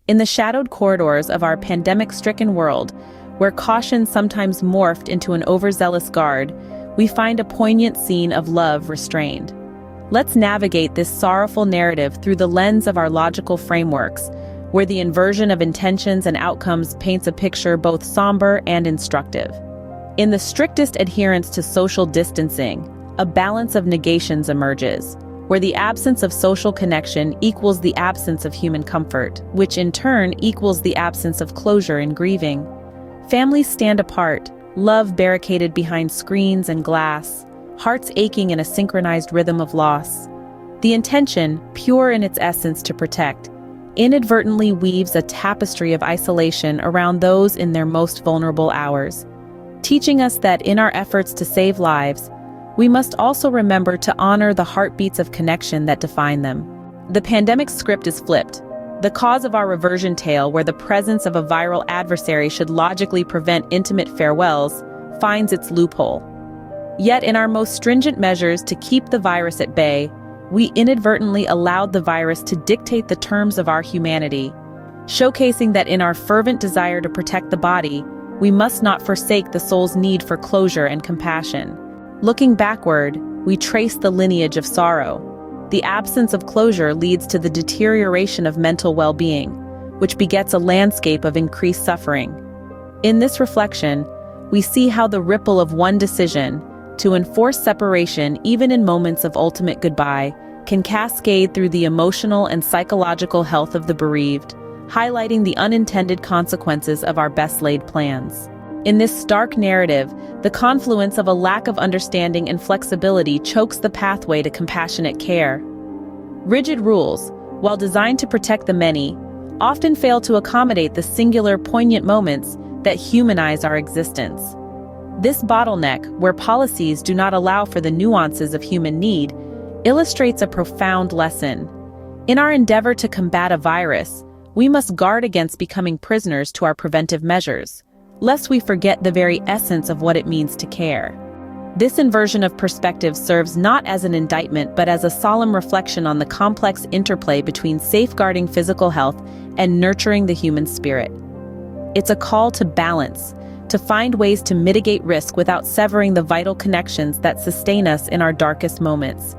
In the shadowed corridors of our pandemic-stricken world, where caution sometimes morphed into an overzealous guard, we find a poignant scene of love restrained. Let's navigate this sorrowful narrative through the lens of our logical frameworks, where the inversion of intentions and outcomes paints a picture both somber and instructive. In the strictest adherence to social distancing, a balance of negations emerges, where the absence of social connection equals the absence of human comfort, which in turn equals the absence of closure in grieving. Families stand apart, love barricaded behind screens and glass, hearts aching in a synchronized rhythm of loss. The intention, pure in its essence to protect, inadvertently weaves a tapestry of isolation around those in their most vulnerable hours, teaching us that in our efforts to save lives, we must also remember to honor the heartbeats of connection that define them. The pandemic script is flipped. The cause of our reversion tale, where the presence of a viral adversary should logically prevent intimate farewells, finds its loophole. Yet in our most stringent measures to keep the virus at bay, we inadvertently allowed the virus to dictate the terms of our humanity, showcasing that in our fervent desire to protect the body, we must not forsake the soul's need for closure and compassion. Looking backward, we trace the lineage of sorrow. The absence of closure leads to the deterioration of mental well-being, which begets a landscape of increased suffering. In this reflection, we see how the ripple of one decision, to enforce separation even in moments of ultimate goodbye, can cascade through the emotional and psychological health of the bereaved, highlighting the unintended consequences of our best-laid plans. In this stark narrative, the confluence of a lack of understanding and flexibility chokes the pathway to compassionate care. Rigid rules, while designed to protect the many, often fail to accommodate the singular, poignant moments that humanize our existence. This bottleneck, where policies do not allow for the nuances of human need, illustrates a profound lesson. In our endeavor to combat a virus, we must guard against becoming prisoners to our preventive measures, lest we forget the very essence of what it means to care. This inversion of perspective serves not as an indictment but as a solemn reflection on the complex interplay between safeguarding physical health and nurturing the human spirit. It's a call to balance, to find ways to mitigate risk without severing the vital connections that sustain us in our darkest moments.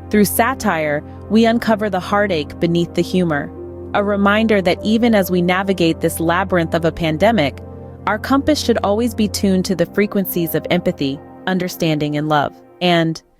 Through satire, we uncover the heartache beneath the humor, a reminder that even as we navigate this labyrinth of a pandemic, our compass should always be tuned to the frequencies of empathy, understanding, and love. And